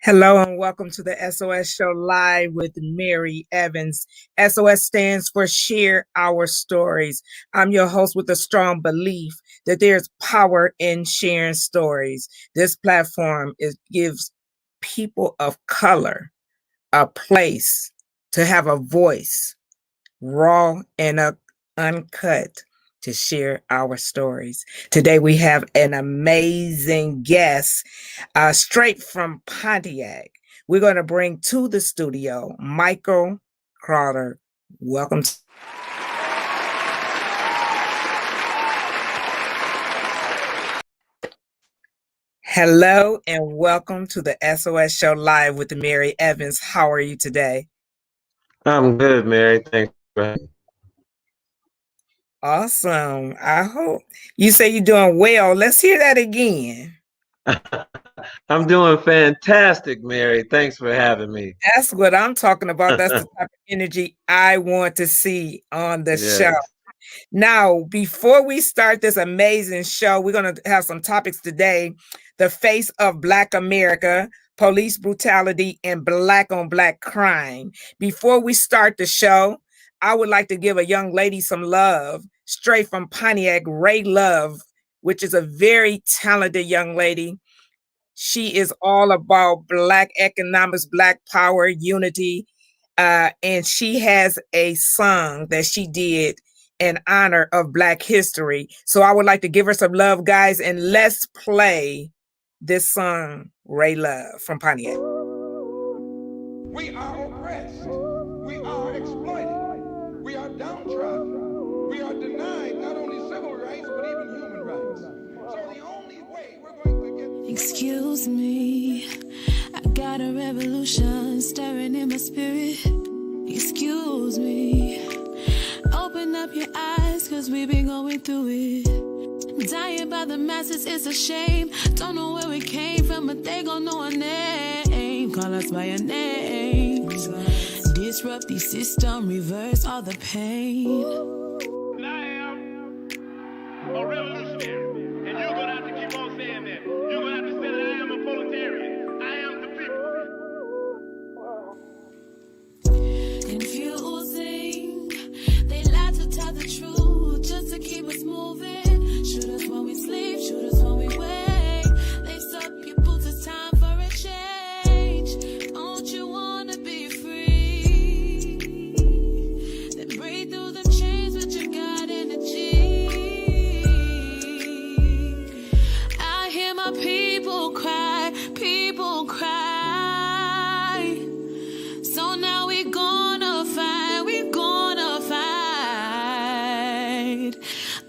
Hello and welcome to the SOS Show Live with Mary Evans. SOS stands for Share Our Stories. I'm your host with a strong belief that there's power in sharing stories. This platform gives people of color a place to have a voice, raw and uncut, to share our stories. Today we have an amazing guest straight from Pontiac. We're going to bring to the studio Michael Crowder. Welcome. Hello and welcome to the SOS Show Live with Mary Evans. How are you today? I'm good, Mary. Thanks for having me. Awesome. I hope you say you're doing well. Let's hear that again. I'm doing fantastic, Mary. Thanks for having me. That's what I'm talking about. That's the type of energy I want to see on the show. Now, before we start this amazing show, we're going to have some topics today. The face of Black America, police brutality, and Black on Black crime. Before we start the show, I would like to give a young lady some love, straight from Pontiac, Ray Love, which is a very talented young lady. She is all about Black economics, Black power, unity. And she has a song that she did in honor of Black history. So I would like to give her some love, guys, and let's play this song, Ray Love from Pontiac. We are oppressed. We are exploited. We are downtrodden. We are denied not only civil rights, but even human rights. So the only way we're going to get... Excuse me, I got a revolution stirring in my spirit. Excuse me, open up your eyes, cause we've been going through it. Dying by the masses, it's a shame. Don't know where we came from, but they gon' know our name. Call us by our names. Disrupt the system, reverse all the pain. I am a revolutionary, and you're gonna have to keep on saying that. You're gonna have to say that I am a proletarian. I am the people. Confusing, they lie to tell the truth just to keep us moving. Shoot us when we sleep, shoot us when we wake. Lace up your boots, it's time for a change. Don't you wanna be free? Then break through the chains with your God energy. I hear my people cry, people cry. So now we gonna fight, we gonna fight.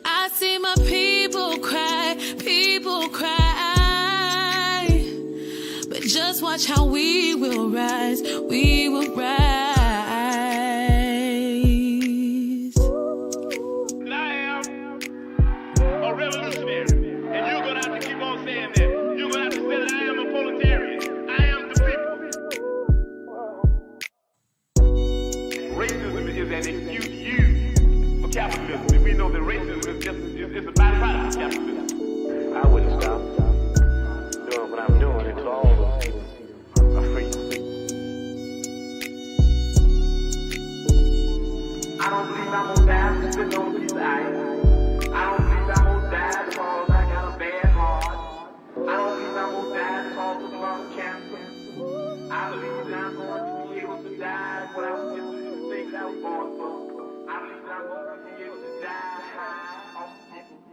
I see my people cry, people cry. But just watch how we will rise, we will rise. I am a revolutionary, and you're gonna have to keep on saying that. You're gonna have to say that I am a proletarian. I am the people. Racism is an excuse used for capitalism, and we know that racism is just it's a byproduct of capitalism. I wouldn't stop doing what I'm doing until all those people are free. I don't believe I'm gonna die just sitting on a piece of ice. I don't believe I'm gonna die because I got a bad heart. I don't believe I'm gonna die because of lung cancer. I believe that I'm going to be able to die when I was just the things I was born for. I believe that I'm going to be able to die high off the people.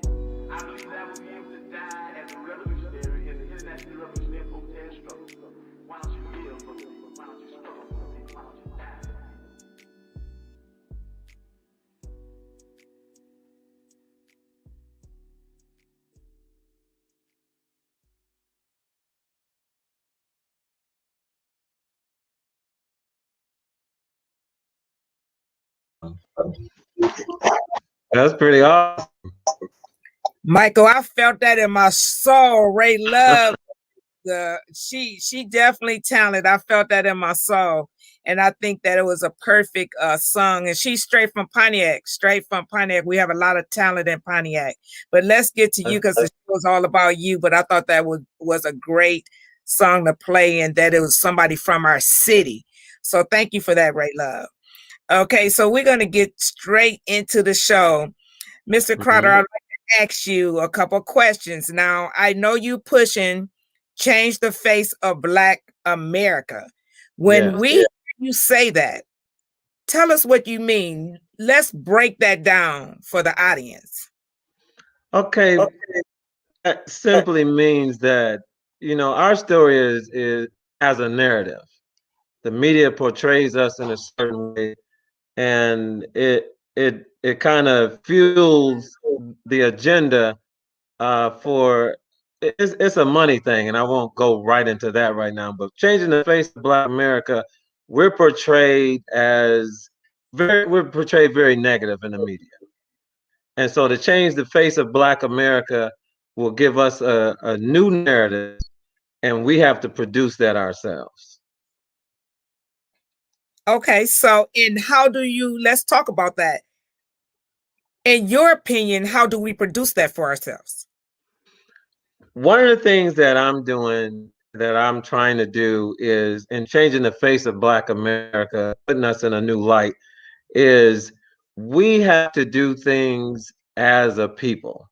I believe that I will be able to die as a revolutionary in the international revolutionary protest struggle. Why don't you live for the people? Why don't you struggle for the people? Why don't you die? That's pretty awesome. Michael, I felt that in my soul. Ray Love, she definitely talented. I felt that in my soul. And I think that it was a perfect song. And she's straight from Pontiac, straight from Pontiac. We have a lot of talent in Pontiac. But let's get to you because the show is all about you. But I thought that was a great song to play and that it was somebody from our city. So thank you for that, Ray Love. Okay, so we're going to get straight into the show. Mr. Crowder, I'd like to ask you a couple questions. Now, I know you pushing change the face of Black America. When we hear you say that, tell us what you mean. Let's break that down for the audience. Okay, that simply means that, you know, our story is as a narrative. The media portrays us in a certain way, and it kind of fuels the agenda for it's a money thing, and I won't go right into that right now. But changing the face of Black America, we're portrayed very negative in the media, and so to change the face of Black America will give us a new narrative, and we have to produce that ourselves. Okay, so let's talk about that. In your opinion, how do we produce that for ourselves? One of the things that I'm trying to do is in changing the face of Black America, putting us in a new light, is we have to do things as a people.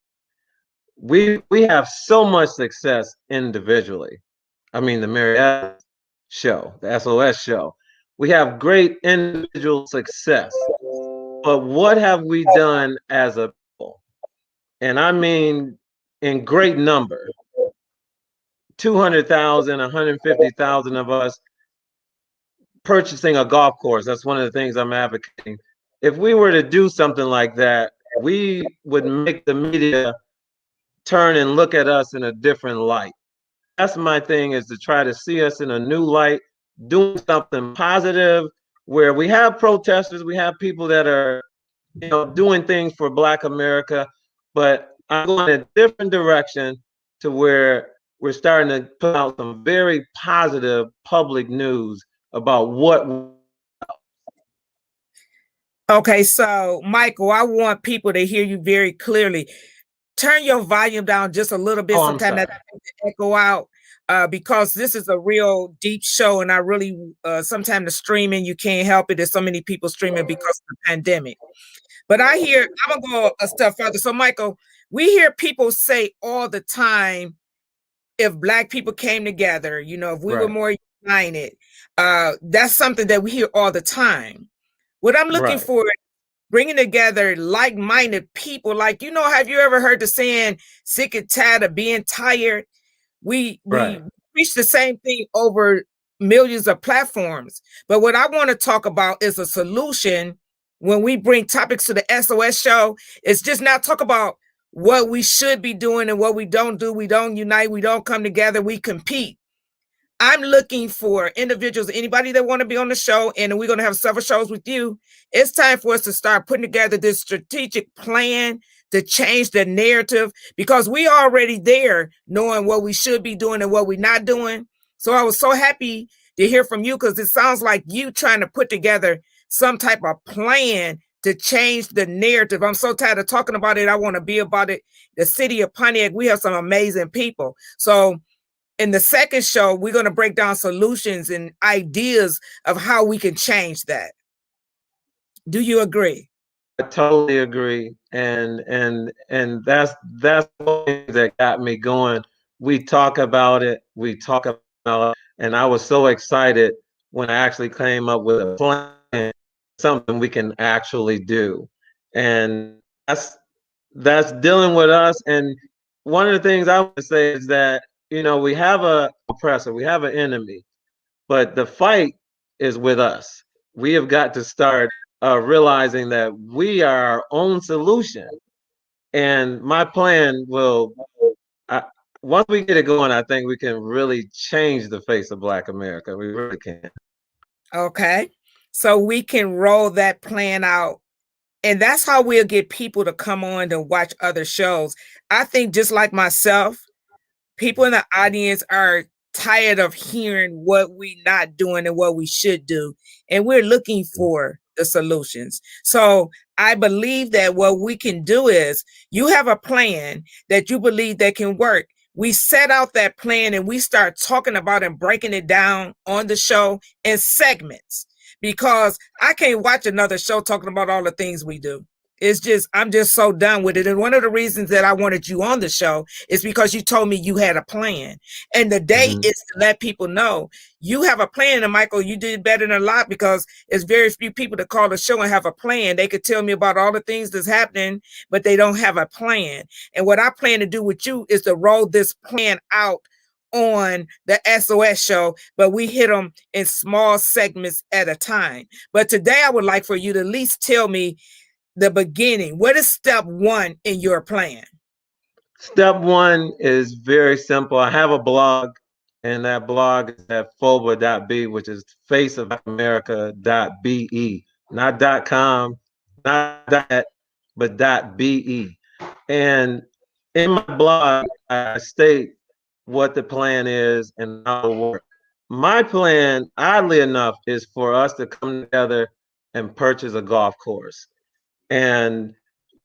We have so much success individually. I mean, the Marietta show, the SOS show. We have great individual success. But what have we done as a people? And I mean in great number. 200,000, 150,000 of us purchasing a golf course. That's one of the things I'm advocating. If we were to do something like that, we would make the media turn and look at us in a different light. That's my thing, is to try to see us in a new light, doing something positive, where we have protesters, we have people that are, you know, doing things for Black America, but I'm going in a different direction to where we're starting to put out some very positive public news about what. Okay, so Michael, I want people to hear you very clearly. Turn your volume down just a little bit. Sometimes that echo out because this is a real deep show, and I really sometimes the streaming you can't help it. There's so many people streaming because of the pandemic. But I'm gonna go a step further. So, Michael, we hear people say all the time, if Black people came together, you know, if we were more united, that's something that we hear all the time. What I'm looking for is bringing together like-minded people. Like, you know, have you ever heard the saying, sick and tired of being tired? We preach the same thing over millions of platforms. But what I want to talk about is a solution. When we bring topics to the SOS show, it's just not talk about what we should be doing and what we don't do. We don't unite. We don't come together. We compete. I'm looking for individuals, anybody that want to be on the show, and we're going to have several shows with you. It's time for us to start putting together this strategic plan to change the narrative, because we already there knowing what we should be doing and what we're not doing. So I was so happy to hear from you, because it sounds like you trying to put together some type of plan to change the narrative. I'm so tired of talking about it. I want to be about it. The city of Pontiac, we have some amazing people. So in the second show, we're going to break down solutions and ideas of how we can change that. Do you agree? I totally agree, and that's one thing that got me going. We talk about it, and I was so excited when I actually came up with a plan, something we can actually do, and that's dealing with us. And one of the things I want to say is that, you know, we have a oppressor, we have an enemy, but the fight is with us. We have got to start realizing that we are our own solution. And my plan will, once we get it going, I think we can really change the face of Black America. We really can. Okay. So we can roll that plan out. And that's how we'll get people to come on to watch other shows. I think just like myself, people in the audience are tired of hearing what we're not doing and what we should do. And we're looking for the solutions. So I believe that what we can do is, you have a plan that you believe that can work. we set out that plan and we start talking about and breaking it down on the show in segments, because I can't watch another show talking about all the things we do. It's just, I'm just so done with it. And one of the reasons that I wanted you on the show is because you told me you had a plan. And the day is to let people know you have a plan. And Michael, you did better than a lot, because it's very few people that call the show and have a plan. They could tell me about all the things that's happening, but they don't have a plan. And what I plan to do with you is to roll this plan out on the SOS show, but we hit them in small segments at a time. But today I would like for you to at least tell me the beginning. What is step one in your plan? Step one is very simple. I have a blog, and that blog is at FOBA.B, which is faceofamerica.be, not .com, not .net, but .be. And in my blog, I state what the plan is and how it works. My plan, oddly enough, is for us to come together and purchase a golf course. And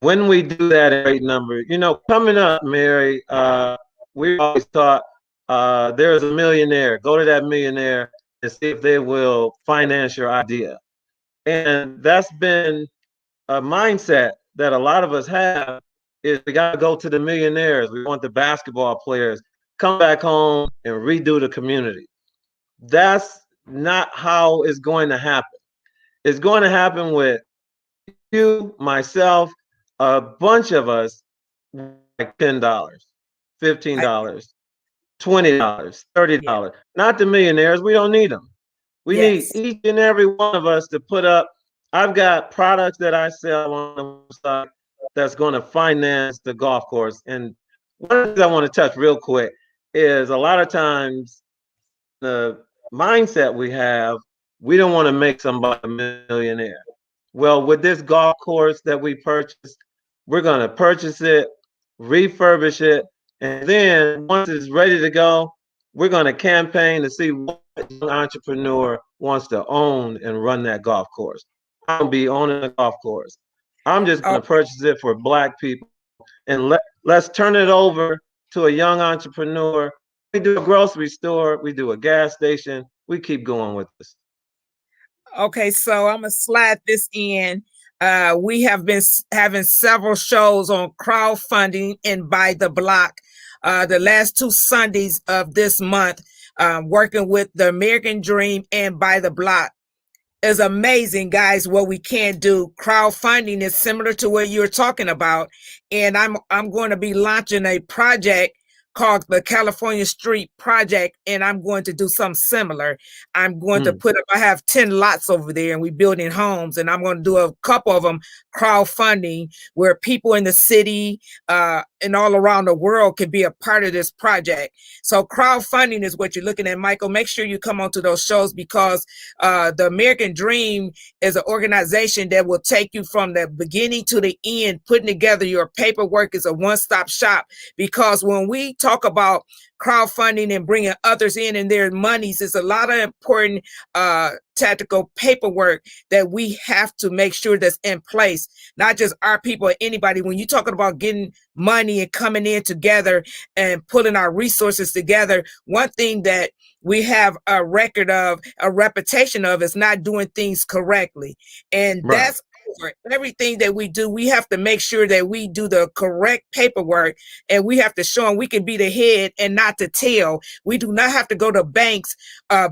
when we do that in great number, coming up, Mary, we always thought there's a millionaire. Go to that millionaire and see if they will finance your idea. And that's been a mindset that a lot of us have, is we got to go to the millionaires. We want the basketball players come back home and redo the community. That's not how it's going to happen. It's going to happen with you, myself, a bunch of us, like $10, $15, $20, $30. Not the millionaires. We don't need them. We need each and every one of us to put up. I've got products that I sell on the website that's going to finance the golf course. And one of the things I want to touch real quick is, a lot of times the mindset we have, we don't want to make somebody a millionaire. Well, with this golf course that we purchased, we're going to purchase it, refurbish it, and then once it's ready to go, we're going to campaign to see what entrepreneur wants to own and run that golf course. I don't be owning a golf course. I'm just going to purchase it for Black people, and let's turn it over to a young entrepreneur. We do a grocery store, we do a gas station, we keep going with this. Okay, so I'm gonna slide this in. We have been having several shows on crowdfunding and By the Block. The last 2 Sundays of this month, working with the American Dream and By the Block is amazing, guys. What we can do. Crowdfunding is similar to what you're talking about, and I'm going to be launching a project called the California Street Project, and I'm going to do something similar. I'm going to put up, I have 10 lots over there, and we're building homes, and I'm going to do a couple of them crowdfunding, where people in the city and all around the world can be a part of this project. So crowdfunding is what you're looking at, Michael. Make sure you come onto those shows, because the American Dream is an organization that will take you from the beginning to the end. Putting together your paperwork is a one-stop shop, because when we talk about crowdfunding and bringing others in and their monies, is a lot of important tactical paperwork that we have to make sure that's in place. Not just our people or anybody. When you're talking about getting money and coming in together and pulling our resources together, one thing that we have a record of, a reputation of, is not doing things correctly. And that's for everything that we do. We have to make sure that we do the correct paperwork, and we have to show them we can be the head and not the tail. We do not have to go to banks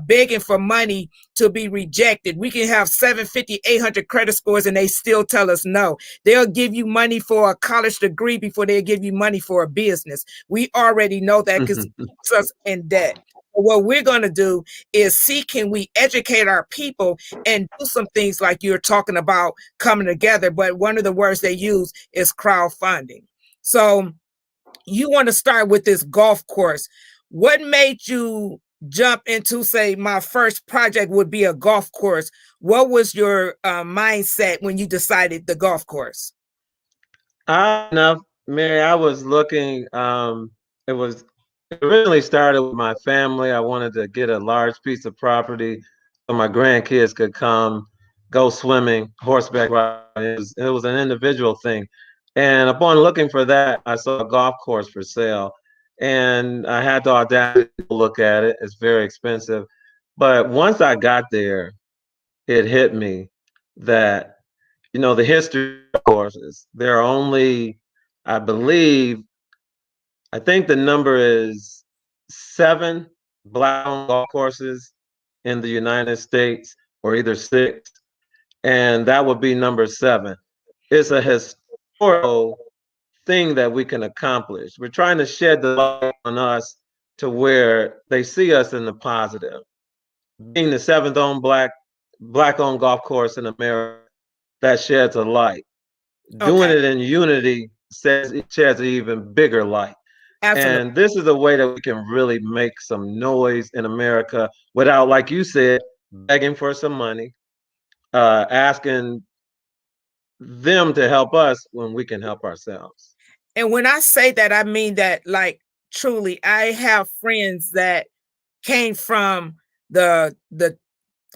begging for money to be rejected. We can have 750, 800 credit scores and they still tell us no. They'll give you money for a college degree before they'll give you money for a business. We already know that, because it keeps us in debt. What we're going to do is see, can we educate our people and do some things like you're talking about coming together. But one of the words they use is crowdfunding. So you want to start with this golf course. What made you jump into, say, my first project would be a golf course? What was your mindset when you decided the golf course? Enough, Mary, I was looking, it originally started with my family. I wanted to get a large piece of property so my grandkids could come, go swimming, horseback riding. It was an individual thing. And upon looking for that, I saw a golf course for sale. and I had the audacity to look at it. It's very expensive. But once I got there, it hit me that, the history of courses, there are only, I believe, I think the number is 7 black-owned golf courses in the United States, or either 6, and that would be number 7. It's a historical thing that we can accomplish. We're trying to shed the light on us to where they see us in the positive. Being the 7th owned black-owned golf course in America, that sheds a light. Doing Okay, it in unity sheds an even bigger light. absolutely. And this is a way that we can really make some noise in America without, like you said, begging for some money, asking them to help us when we can help ourselves. And when I say that, I mean that, like, truly, I have friends that came from the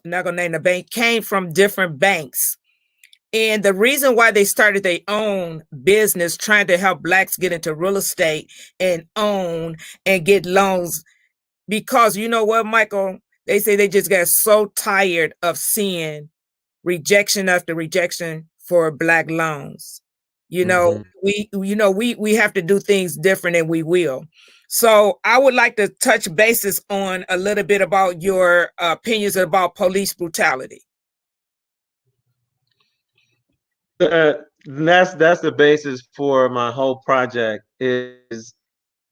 I'm not gonna name the bank, came from different banks. And the reason why they started their own business trying to help blacks get into real estate and own and get loans, because you know what, Michael? They say they just got so tired of seeing rejection after rejection for black loans. Hmm. We have to do things different, and we will. So I would like to touch bases on a little bit about your opinions about police brutality. That's the basis for my whole project. Is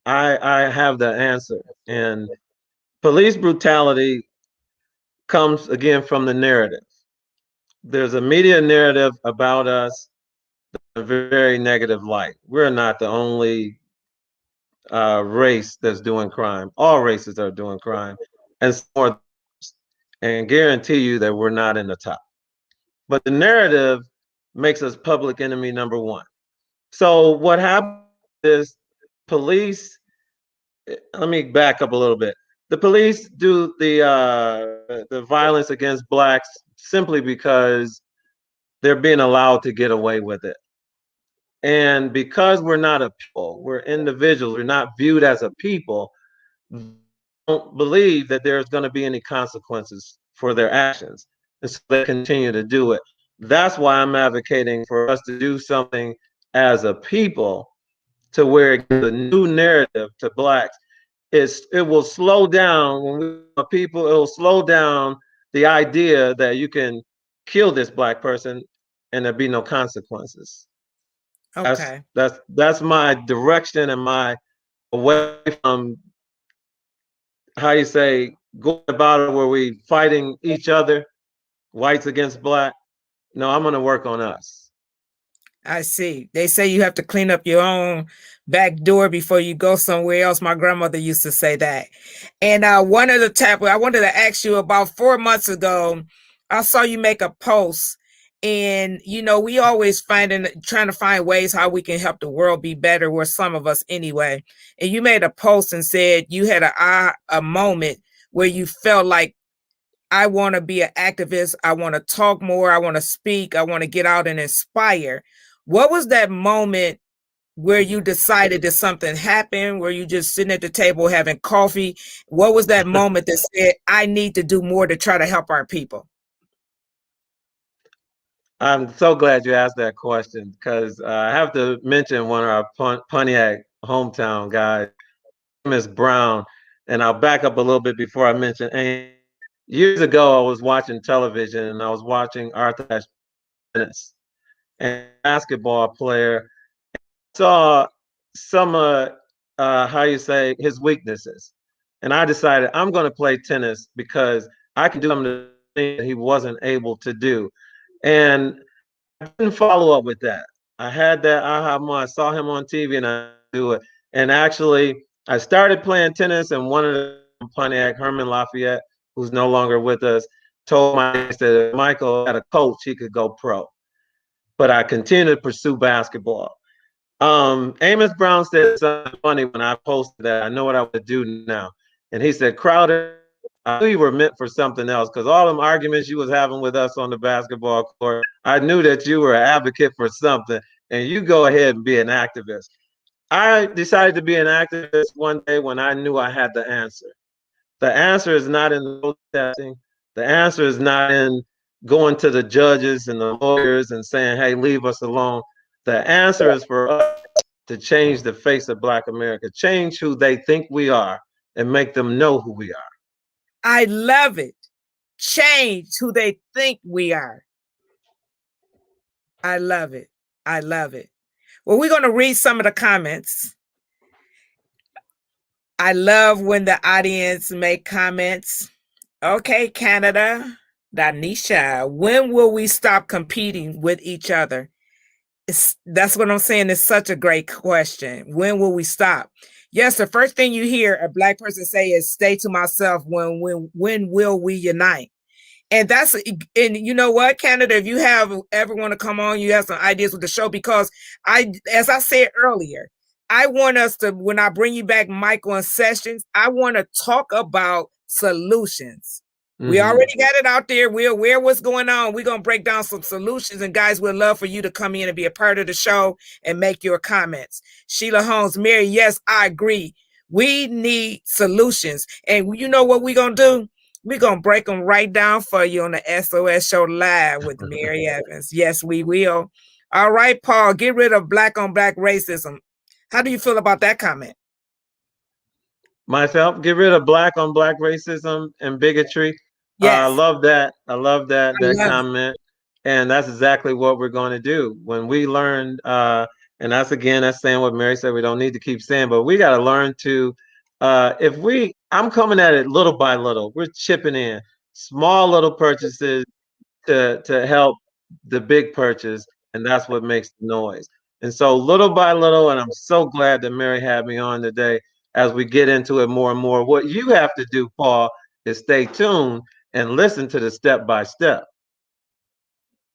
I have the answer, and police brutality comes again from the narrative. There's a media narrative about us, a very negative light. We're not the only race that's doing crime. All races are doing crime, and more, and guarantee you that we're not in the top. But the narrative makes us public enemy number one. So what happens is police. Let me back up a little bit. The police do the violence against blacks simply because they're being allowed to get away with it. And because we're not a people, we're individuals, we're not viewed as a people, don't believe that there's going to be any consequences for their actions. And so they continue to do it. That's why I'm advocating for us to do something as a people to where it gives a new narrative to blacks. It will slow down when we are people, it will slow down the idea that you can kill this black person and there be no consequences. That's Okay. that's my direction and my away from, how you say, going about it where we fighting each other, whites against black. No, I'm gonna work on us. I see. They say you have to clean up your own back door before you go somewhere else. My grandmother used to say that. And one of the I wanted to ask you, about 4 months ago, I saw you make a post. And we always trying to find ways how we can help the world be better, or some of us anyway. And you made a post and said you had a moment where you felt like, I want to be an activist. I want to talk more. I want to speak. I want to get out and inspire. What was that moment where you decided that something happened? Were you just sitting at the table having coffee? What was that moment that said, I need to do more to try to help our people? I'm so glad you asked that question because I have to mention one of our Pontiac hometown guys, Miss Brown, and I'll back up a little bit before I mention Amy. Years ago, I was watching television and I was watching Arthur Ashe Dennis, and basketball player, saw some how you say, his weaknesses, and I decided I'm going to play tennis because I can do some of the things that he wasn't able to do, and I didn't follow up with that. I had that aha moment. I saw him on TV and I do it, and actually I started playing tennis, and one of the Pontiac, Herman Lafayette, who's no longer with us, told my that if Michael had a coach, he could go pro. But I continued to pursue basketball. Amos Brown said something funny when I posted that. I know what I would do now. And he said, Crowder, I knew you were meant for something else because all them arguments you was having with us on the basketball court, I knew that you were an advocate for something. And you go ahead and be an activist. I decided to be an activist one day when I knew I had the answer. The answer is not in protesting. The answer is not in going to the judges and the lawyers and saying, hey, leave us alone. The answer is for us to change the face of Black America, change who they think we are, and make them know who we are. I love it. Change who they think we are. I love it. I love it. Well, we're going to read some of the comments. I love when the audience make comments. Okay, Canada, Danisha, when will we stop competing with each other? That's what I'm saying. It's such a great question. When will we stop? Yes, the first thing you hear a Black person say is "stay to myself." When will we unite? And that's, and you know what, Canada, if you ever want to come on, you have some ideas with the show, because as I said earlier, I want us to, when I bring you back, Michael and Sessions, I want to talk about solutions. We already got it out there. We're aware what's going on. We're going to break down some solutions. And guys, we'd love for you to come in and be a part of the show and make your comments. Sheila Holmes, Mary, yes, I agree. We need solutions. And you know what we're going to do? We're going to break them right down for you on the SOS Show Live with Mary Evans. Yes, we will. All right, Paul, get rid of black on black racism. How do you feel about that comment? Myself, get rid of black on black racism and bigotry. Yes. I love that. I love that love comment. And that's exactly what we're going to do. When we learn, and that's saying what Mary said, we don't need to keep saying, but we got to learn to, I'm coming at it little by little. We're chipping in small little purchases to help the big purchase. And that's what makes the noise. And so little by little, and I'm so glad that Mary had me on today as we get into it more and more. What you have to do, Paul, is stay tuned and listen to the step by step.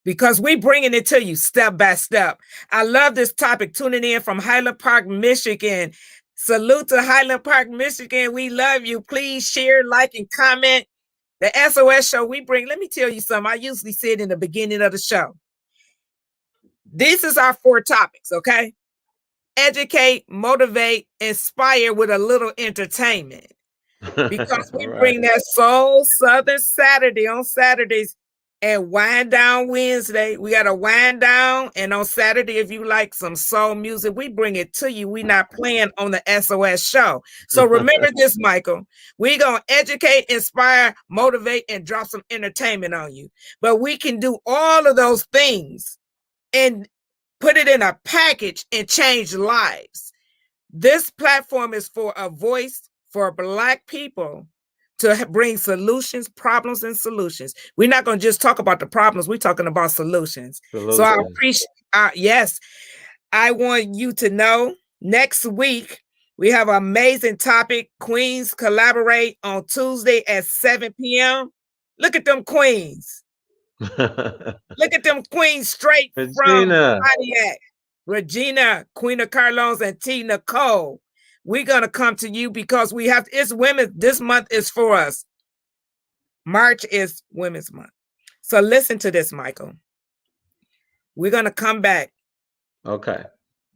Because we bringing it to you step by step. I love this topic. Tuning in from Highland Park, Michigan. Salute to Highland Park, Michigan. We love you. Please share, like, and comment. The SOS Show we bring. Let me tell you something. I usually say it in the beginning of the show. This is our 4 topics, okay? Educate, motivate, inspire with a little entertainment. Because we bring that Soul Southern Saturday on Saturdays and Wind Down Wednesday. We got a wind down, and on Saturday, if you like some soul music, we bring it to you. We're not playing on the SOS Show. So remember this, Michael. We're going to educate, inspire, motivate, and drop some entertainment on you. But we can do all of those things and put it in a package and change lives. This platform is for a voice for Black people to bring solutions, problems, and solutions. We're not going to just talk about the problems. We're talking about solutions. So I appreciate, yes, I want you to know next week, we have an amazing topic. Queens collaborate on Tuesday at 7 p.m. Look at them queens. Look at them queens straight from Pontiac. Regina, Queen of Carlos, and T. Nicole. We're going to come to you because we have, it's women. This month is for us. March is Women's Month. So listen to this, Michael. We're going to come back. Okay.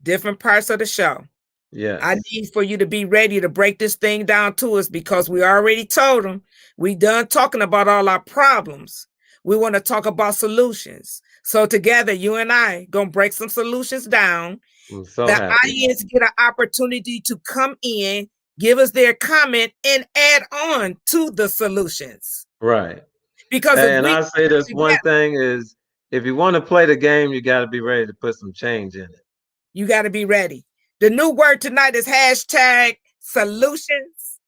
Different parts of the show. Yeah. I need for you to be ready to break this thing down to us because we already told them we done talking about all our problems. We want to talk about solutions. So together, you and I gonna break some solutions down. I'm so the happy. Audience get an opportunity to come in, give us their comment, and add on to the solutions. Right. Because and I say this one thing is, if you want to play the game, you got to be ready to put some change in it. You got to be ready. The new word tonight is hashtag solutions.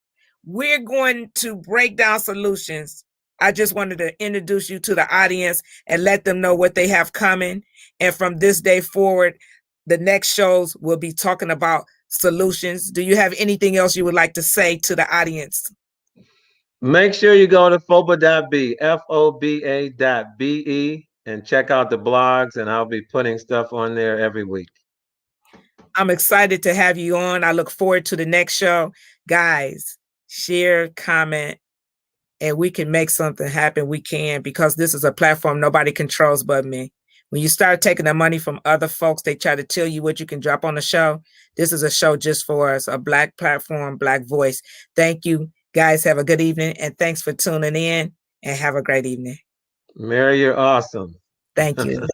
We're going to break down solutions. I just wanted to introduce you to the audience and let them know what they have coming. And from this day forward, the next shows will be talking about solutions. Do you have anything else you would like to say to the audience? Make sure you go to FOBA.be, FOBA.be, and check out the blogs, and I'll be putting stuff on there every week. I'm excited to have you on. I look forward to the next show. Guys, share, comment, and we can make something happen. We can, because this is a platform nobody controls but me. When you start taking the money from other folks, they try to tell you what you can drop on the show. This is a show just for us, a Black platform, Black voice. Thank you, guys. Have a good evening, and thanks for tuning in, and have a great evening. Mary, you're awesome. Thank you.